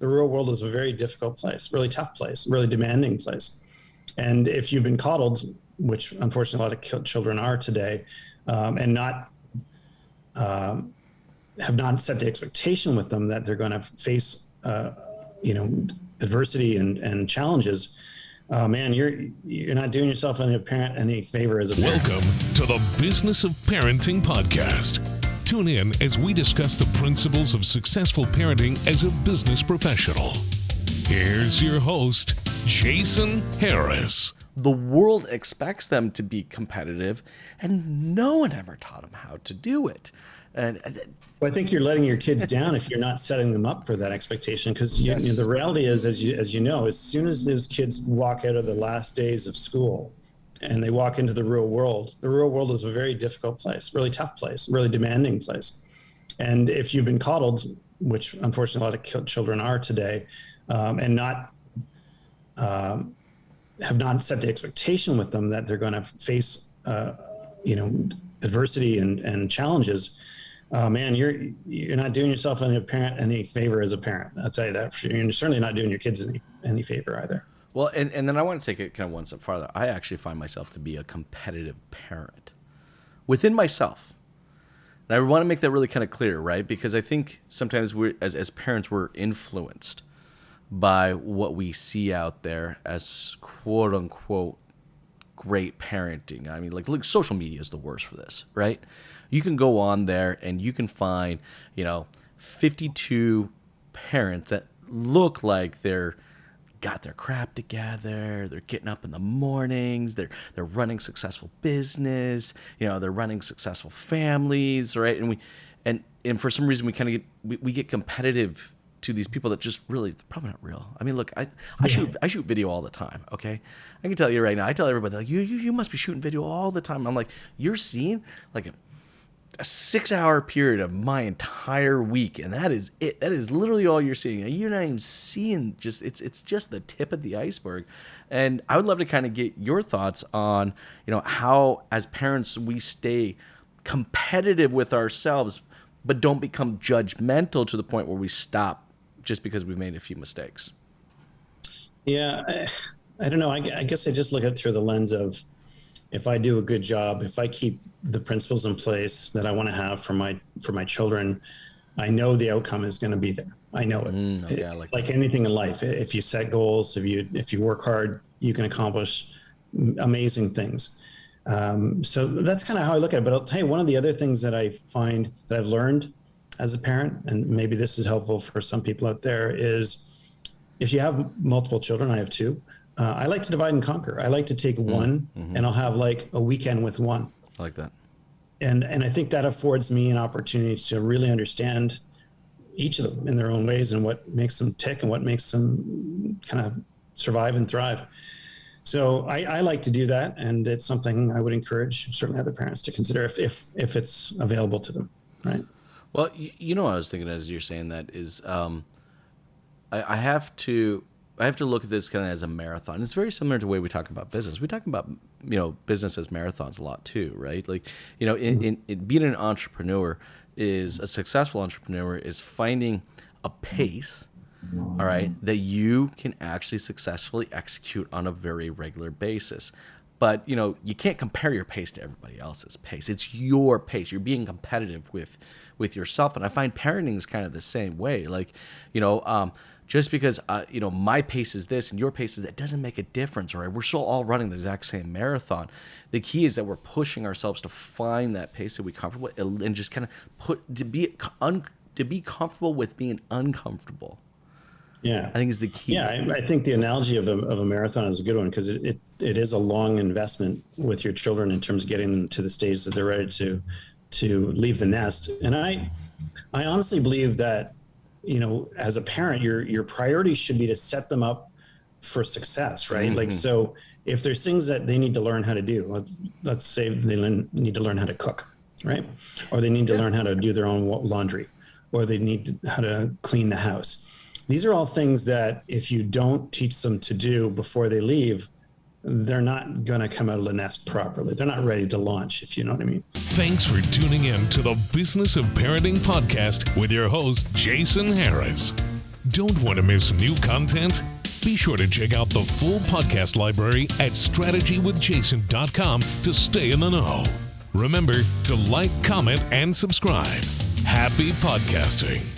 The real world is a very difficult place, really tough place, really demanding place. And if you've been coddled, which unfortunately a lot of children are today, and have not set the expectation with them that they're going to face, adversity and challenges, man, you're not doing yourself and a parent any favor as a parent. Welcome to the Business of Parenting podcast. Tune in as we discuss the principles of successful parenting as a business professional. Here's your host, Jason Harris. The world expects them to be competitive, and no one ever taught them how to do it. Well, I think you're letting your kids down if you're not setting them up for that expectation, because the reality is, as you know, as soon as those kids walk out of the last days of school and they walk into the real world is a very difficult place, really tough place, really demanding place. And if you've been coddled, which unfortunately a lot of children are today, and have not set the expectation with them that they're going to face, adversity and challenges, man, you're not doing yourself and a parent any favor as a parent. I'll tell you that. You're certainly not doing your kids any favor either. Well, and then I want to take it kind of one step farther. I actually find myself to be a competitive parent within myself. And I want to make that really kind of clear, right? Because I think sometimes as parents, we're influenced by what we see out there as quote unquote great parenting. I mean, look, social media is the worst for this, right? You can go on there and you can find, 52 parents that look like they're got their crap together. They're getting up in the mornings. They're running successful business. They're running successful families, right? And for some reason we get competitive to these people that just really probably not real. I mean, look, I shoot video all the time. Okay, I can tell you right now. I tell everybody like you must be shooting video all the time. I'm like, you're seeing like a 6-hour period of my entire week, and that is it. That is literally all you're seeing. You're not even seeing it's just the tip of the iceberg. And I would love to kind of get your thoughts on how as parents we stay competitive with ourselves, but don't become judgmental to the point where we stop just because we've made a few mistakes. Yeah, I don't know. I guess I just look at it through the lens of, if I do a good job, if I keep the principles in place that I want to have for my children, I know the outcome is going to be there. I know it. Okay, I like anything in life, if you set goals, if you work hard, you can accomplish amazing things. So that's kind of how I look at it. But I'll tell you, one of the other things that I find that I've learned as a parent, and maybe this is helpful for some people out there, is if you have multiple children, I have two, I like to divide and conquer. I like to take one and I'll have like a weekend with one. I like that. And I think that affords me an opportunity to really understand each of them in their own ways and what makes them tick and what makes them kind of survive and thrive. So I like to do that, and it's something I would encourage certainly other parents to consider if it's available to them, right? Well, what I was thinking as you're saying that is I have to look at this kind of as a marathon. It's very similar to the way we talk about business. We talk about business as marathons a lot too, right? Like in being an entrepreneur is a successful entrepreneur is finding a pace, all right, that you can actually successfully execute on a very regular basis. But you can't compare your pace to everybody else's pace. It's your pace. You're being competitive with yourself, and I find parenting is kind of the same way. Like just because my pace is this and your pace is that doesn't make a difference, right? We're still all running the exact same marathon. The key is that we're pushing ourselves to find that pace that we're comfortable with, and just kind of to be comfortable with being uncomfortable. Yeah, I think is the key. Yeah, I think the analogy of a marathon is a good one, because it is a long investment with your children in terms of getting them to the stage that they're ready to leave the nest. And I honestly believe that as a parent, your priority should be to set them up for success, right? Mm-hmm. Like, so if there's things that they need to learn how to do, let's say they need to learn how to cook, right? Or they need to learn how to do their own laundry, or they need how to clean the house. These are all things that if you don't teach them to do before they leave, they're not going to come out of the nest properly. They're not ready to launch, if you know what I mean. Thanks for tuning in to the Business of Parenting podcast with your host, Jason Harris. Don't want to miss new content? Be sure to check out the full podcast library at strategywithjason.com to stay in the know. Remember to like, comment, and subscribe. Happy podcasting.